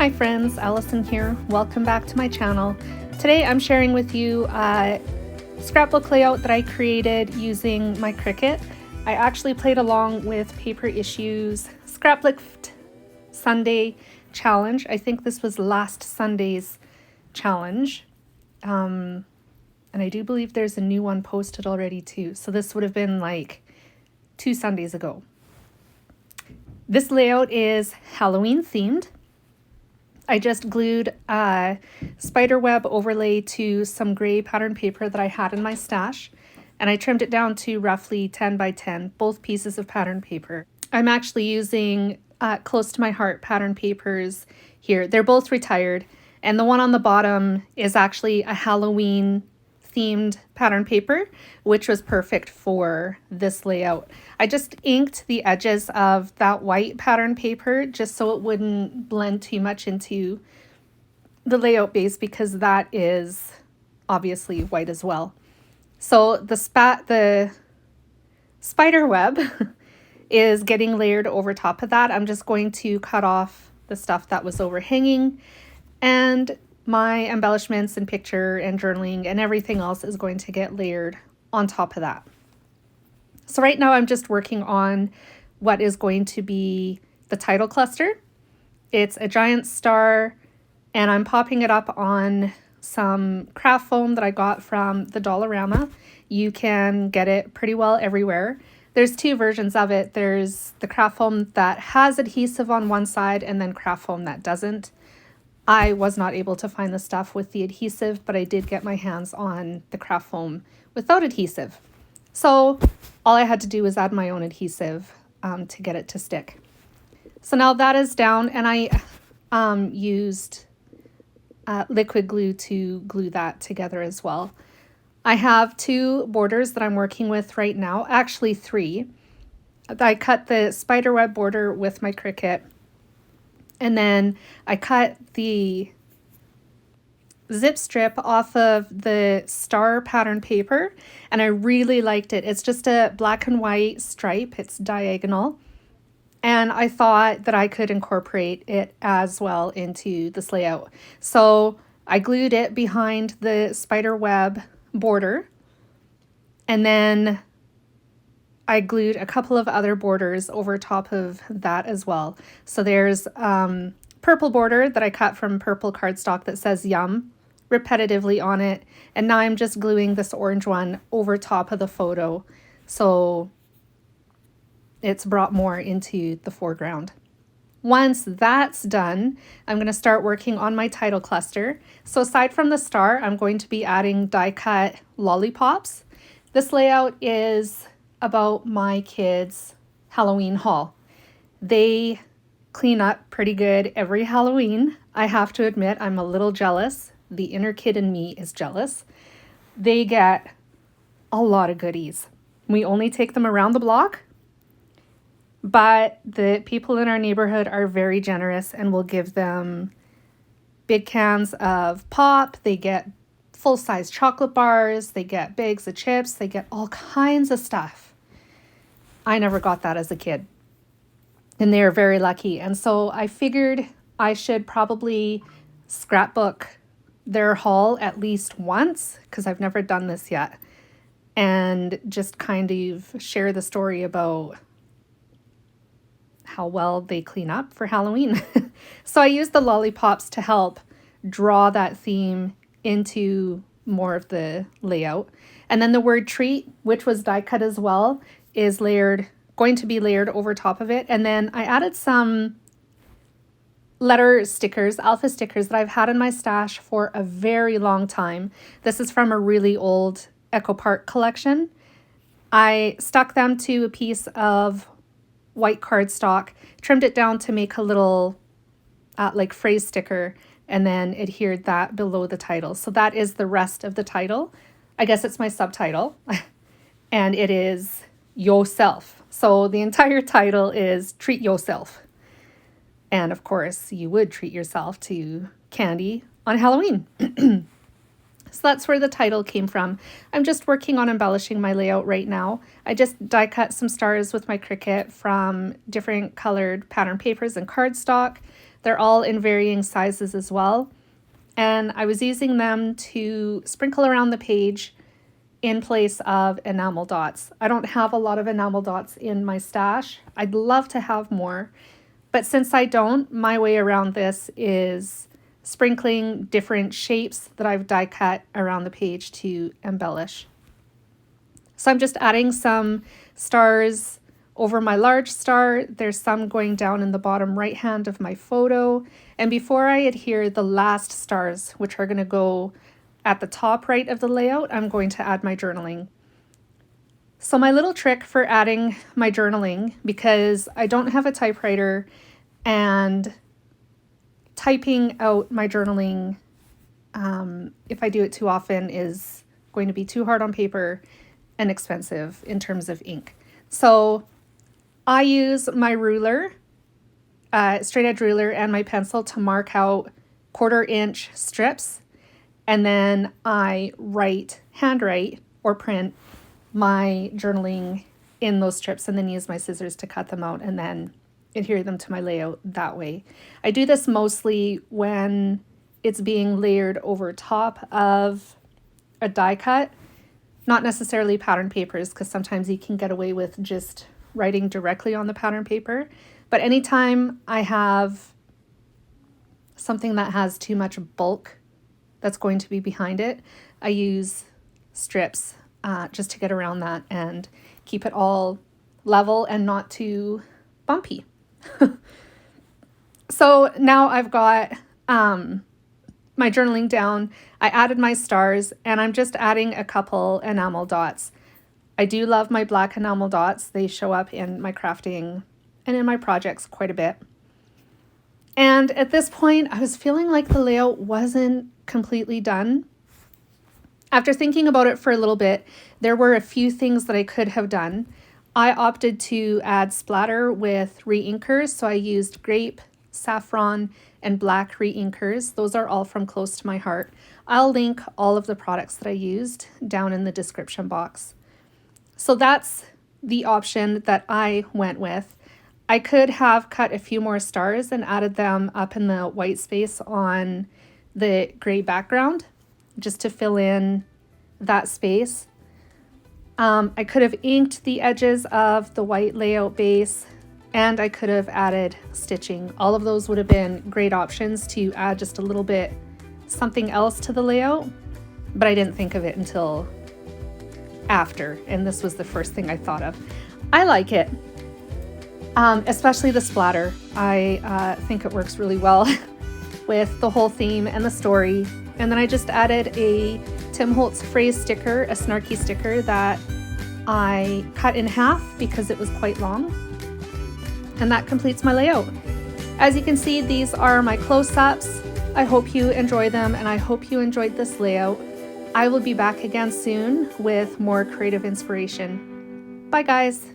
Hi friends, Allison here. Welcome back to my channel. Today I'm sharing with you a scrapbook layout that I created using my Cricut. I actually played along with Paper Issues Scraplift Sunday challenge. I think this was last Sunday's challenge. And I do believe there's a new one posted already too. So this would have been like 2 Sundays ago. This layout is Halloween themed. I just glued a spiderweb overlay to some gray pattern paper that I had in my stash, and I trimmed it down to roughly 10 by 10, both pieces of pattern paper. I'm actually using close to my heart pattern papers here. They're both retired, and the one on the bottom is actually a Halloween themed pattern paper, which was perfect for this layout. I just inked the edges of that white pattern paper just so it wouldn't blend too much into the layout base, because that is obviously white as well. So the spider web is getting layered over top of that. I'm just going to cut off the stuff that was overhanging, and my embellishments and picture and journaling and everything else is going to get layered on top of that. So right now I'm just working on what is going to be the title cluster. It's a giant star, and I'm popping it up on some craft foam that I got from the Dollarama. You can get it pretty well everywhere. There's 2 versions of it. There's the craft foam that has adhesive on one side and then craft foam that doesn't. I was not able to find the stuff with the adhesive, but I did get my hands on the craft foam without adhesive. So all I had to do was add my own adhesive to get it to stick. So now that is down, and I used liquid glue to glue that together as well. I have 2 borders that I'm working with right now, actually 3. I cut the spiderweb border with my Cricut, and then I cut the zip strip off of the star pattern paper, and I really liked it. It's just a black and white stripe. It's diagonal, and I thought that I could incorporate it as well into this layout. So I glued it behind the spider web border, and then I glued a couple of other borders over top of that as well. So there's purple border that I cut from purple cardstock that says Yum repetitively on it. And now I'm just gluing this orange one over top of the photo, so it's brought more into the foreground. Once that's done, I'm going to start working on my title cluster. So aside from the star, I'm going to be adding die cut lollipops. This layout is about my kids' Halloween haul. They clean up pretty good every Halloween. I have to admit, I'm a little jealous. The inner kid in me is jealous. They get a lot of goodies. We only take them around the block, but the people in our neighborhood are very generous and will give them big cans of pop. They get full-size chocolate bars. They get bags of chips. They get all kinds of stuff. I never got that as a kid, and they're very lucky. And so I figured I should probably scrapbook their haul at least once, because I've never done this yet, and just kind of share the story about how well they clean up for Halloween. So I used the lollipops to help draw that theme into more of the layout. And then the word treat, which was die cut as well, is going to be layered over top of it. And then I added some letter stickers, alpha stickers, that I've had in my stash for a very long time. This is from a really old Echo Park collection. I stuck them to a piece of white cardstock, trimmed it down to make a little like phrase sticker, and then adhered that below the title. So that is the rest of the title. I guess it's my subtitle, and it is Yourself. So the entire title is Treat Yourself. And of course, you would treat yourself to candy on Halloween. So that's where the title came from. I'm just working on embellishing my layout right now. I just die cut some stars with my Cricut from different colored pattern papers and cardstock. They're all in varying sizes as well. And I was using them to sprinkle around the page in place of enamel dots. I don't have a lot of enamel dots in my stash. I'd love to have more, but since I don't, my way around this is sprinkling different shapes that I've die cut around the page to embellish. So I'm just adding some stars over my large star. There's some going down in the bottom right hand of my photo. And before I adhere the last stars, which are going to go at the top right of the layout, I'm going to add my journaling. So my little trick for adding my journaling, because I don't have a typewriter and typing out my journaling, if I do it too often, is going to be too hard on paper and expensive in terms of ink. So I use my ruler, straight edge ruler, and my pencil to mark out 1/4 inch strips. And then I handwrite or print my journaling in those strips and then use my scissors to cut them out and then adhere them to my layout that way. I do this mostly when it's being layered over top of a die cut, not necessarily pattern papers, because sometimes you can get away with just writing directly on the pattern paper. But anytime I have something that has too much bulk that's going to be behind it, I use strips just to get around that and keep it all level and not too bumpy. So now I've got my journaling down. I added my stars and I'm just adding a couple enamel dots. I do love my black enamel dots. They show up in my crafting and in my projects quite a bit. And at this point, I was feeling like the layout wasn't completely done. After thinking about it for a little bit, there were a few things that I could have done. I opted to add splatter with re-inkers, so I used grape, saffron, and black re-inkers. Those are all from close to my heart. I'll link all of the products that I used down in the description box. So that's the option that I went with. I could have cut a few more stars and added them up in the white space on the gray background just to fill in that space. I could have inked the edges of the white layout base, and I could have added stitching. All of those would have been great options to add just a little bit something else to the layout, but I didn't think of it until after, and this was the first thing I thought of. I like it, especially the splatter. I think it works really well with the whole theme and the story. And then I just added a Tim Holtz phrase sticker, a snarky sticker that I cut in half because it was quite long. And that completes my layout. As you can see, these are my close-ups. I hope you enjoy them and I hope you enjoyed this layout. I will be back again soon with more creative inspiration. Bye guys.